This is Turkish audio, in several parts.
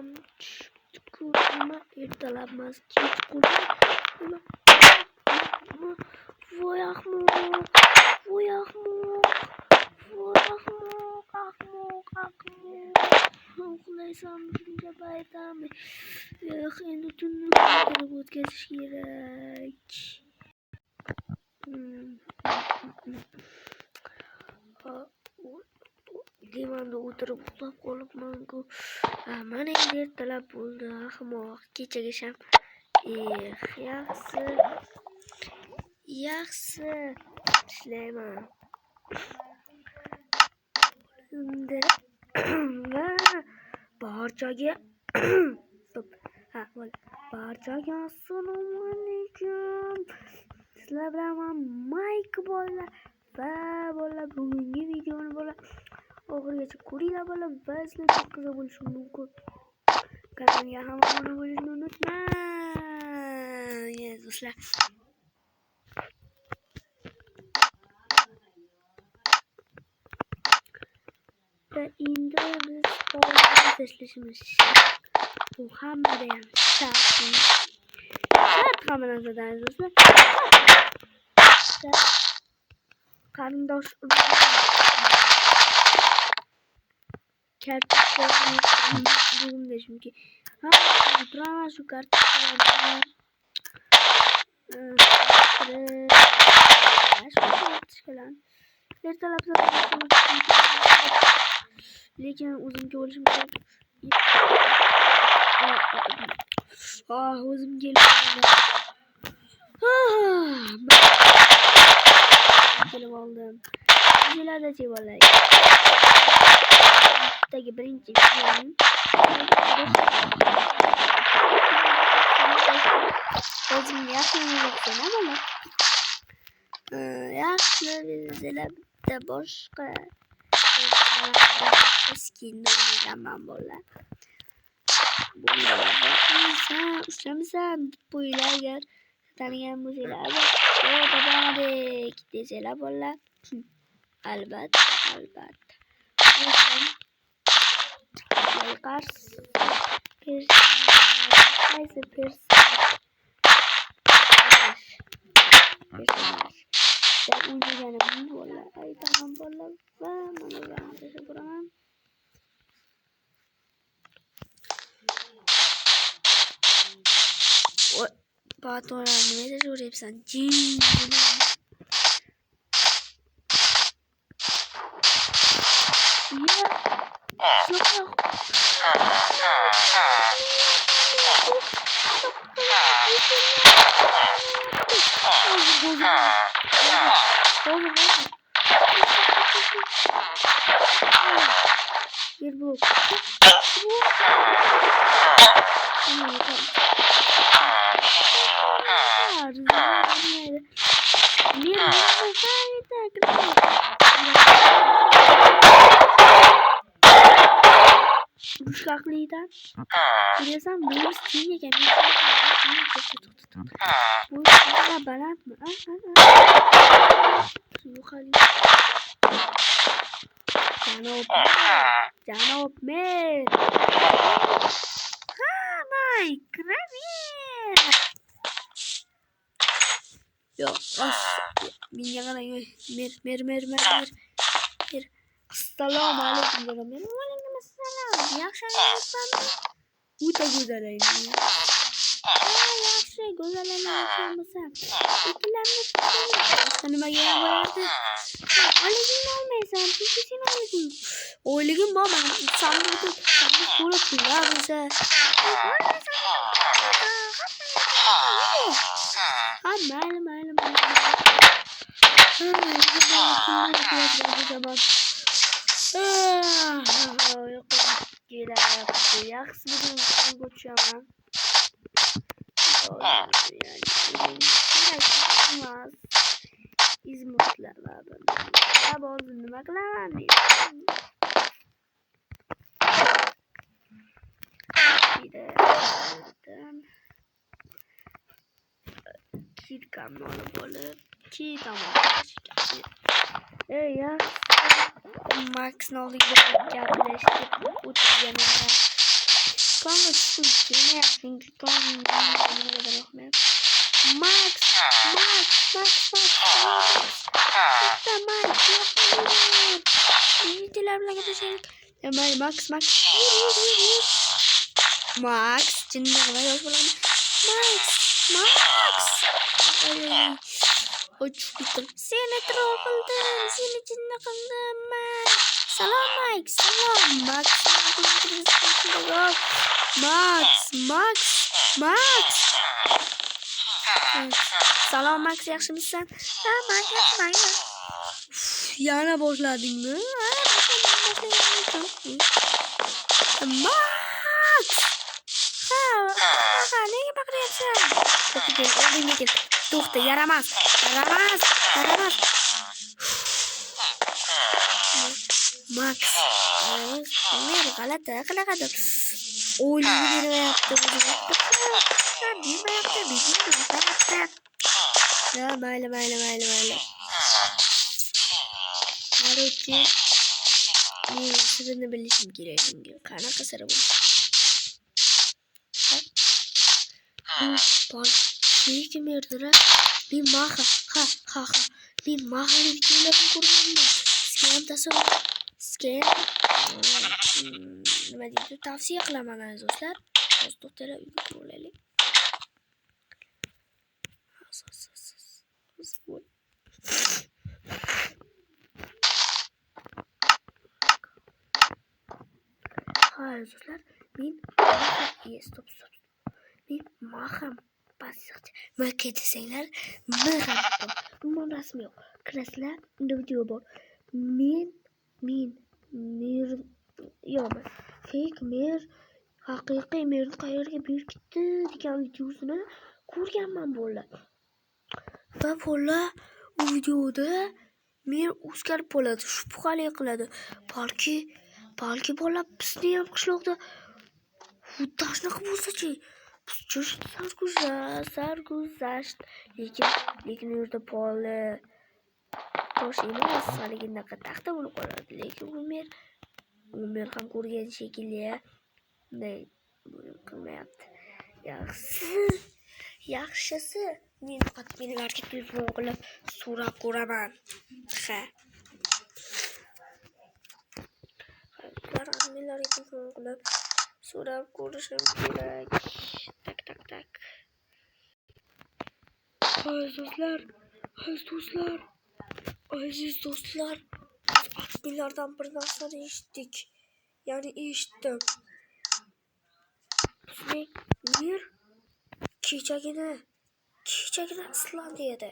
ham nima ertalabmas kechqurun nima voy ahmoq uxlaysan shunga paytami endi tunni qilib o'tkazish kerak. Divanda o'tirib uxlab qolibman-ku. Mana endi ertalab bo'ldi. Ahmoq kechagisham yaxshi ishlayman. Barchaga assalomu alaykum. Sizlar bilan Mayk bolalar va bolalar bugungi videoni bolalar oxirigacha ko'ringlar bolalar va sizlar çok qiziq bo'lishi mumkin. Kanalga ham obuna bo'lishni unutmang. Do'stlar. Ve endi biz faoliyat ishlashimiz bu hammada ham shart hamma narsadan do'stlar. Qarindosh kartochkalarni chunki hamma turaman shu kartochkalarni ertalab lekin o'zimga olishim kerak. O'zim kelib oldim. Videolarda bo'lay. Bittagi birinchi videoning o'zimga yaxshi mana. Yaxshi videolarda boshqa skinlardan bolalar. Ushlamisan deb o'ylar agar tanigan bo'lsanglar topamadik desanglar bolalar. Albatta. Qaysi personaj deb o'ylaganim bolalar. Aytaman bolalar va mana bularni tashlab qo'yaman. Patronlar nima deyapsan? Ushqaqlidan bilasan bu Steam ekan. Bu balandmi? Janob men. Mayk, Yo, menga qarang, mer. Assalomu alaykum dedim. Alaykum assalom. Yaxshimisiz? O'ta go'zal ayni. Yaxshi, go'zallanmoqchisan. Ikkilarni nimaga boradi? Oyligingni olmaysan, chunki sen oyliging bor, men sandiqda to'lib pullar bo'lsa. Mayli. Yaxshi bo'lgan ko'chaman. İzmirler var böyle. Abi oldu nima qilaman? Kirkamni olib olib ketaman. Ya Max'ni oldiga gaplashib o'tirganimda Kanka seni yaptın ki kanka ne kadar yapmayayım. Max. Hatta Max yapamıyorum. Videolarımla gidecek. Hemen Max. Max. Şimdi ne kadar yok falan. Max. Ay. Uçtum. Seni troll kıldım. Seni içinde kıldım ben. Salam Max. Salam Max. Max. Salam Max, yaxshimisan? Ha, Max. Yana boshladingmi? Max. Ha, nega baqiryapsan? Oldinga kel. To'xta, yaramas. Max. Men g'alati qiladi. O'ylaydi yaptı. Ya mayli. Короче, men sirini bilishim kerak bunga. Qanaqa siri bu? Lekin merdira. Men maha. Ha. Men mahani videolarini ko'rganman. Sizga ham tasavvur. Nima deydi? Tavsiya qilaman azizlar. Hozir to'xtanglar, uyga olaylik. Azizlar, men stop. Men maham basiqcha. Maka desanglar, men rasmi yo'q. Kirasizlar, unda video bor. Fake mer, haqiqiy merni qayerga berib ketdi degan videosini ko'rganman bo'la. Va bo'la u videoda mer o'zgarib bo'ladi, shubhali qiladi. Balki bola bizni ham qishloqda xuddi shunaqa bo'lsa-chi. Biz sarguzasht. Lekin u yerda bola tosh emas, haligindaqa taxta bo'lib qoladi. Lekin Umar ham ko'rgan shekilli. Bunday qilmayapti. Yaxshisi men adminlarga telefon qilib so'rab ko'raman. Adminlarga telefon qilib so'rab ko'rishim kerak. Tak. Aziz do'stlar, adminlardan bir narsani eshitdik. Ya'ni eshitdim. Bizning Mir kechagina Islandiyada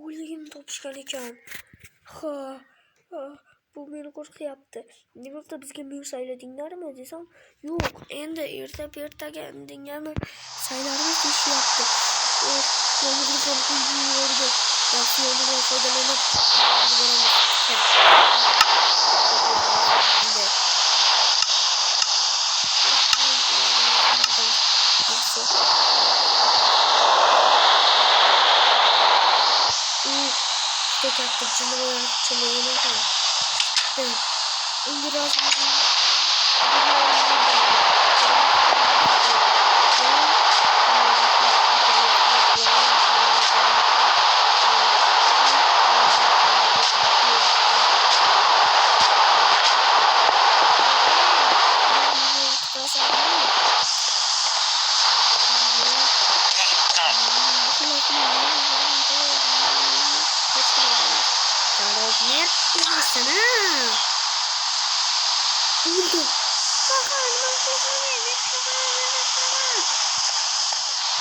o'ligini topishgan ekan. Bu meni qo'rqyapti. Nimaga bizga Mir sayladinglarmi desam, yo'q, endi ertaga indingami saylarimiz deyishyapti. Yomg'ir ham quydi. Yaxshi yomg'irdan foydalanib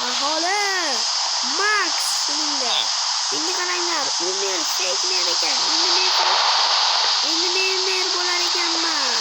Aholi Max shuningdek. Endi qaranglar, u men fake men ekan. Endi men bo'lar ekanman.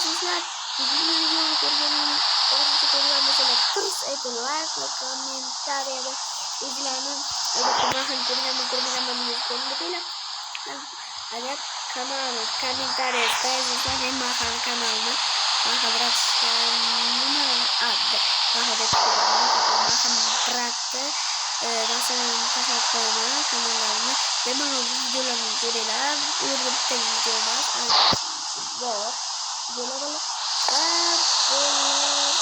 Sizler bugün videomu görmenin orada mesela terus itu like, komentar ya dan izlenin ada kemahan kurang betul ada kanal komentar ya saya susah makan kanalnya maka berakan ada maka makan praktek masa tahap pertama kanalnya memang video lang video lang urut video mas bot video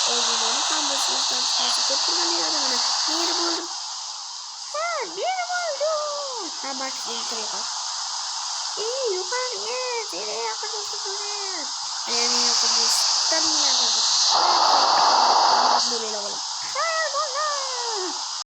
Oğlum kamu sistem masuk pertandingan mana? Nirmol. Tamak intrik. Yukarıya sini akan sebenarnya.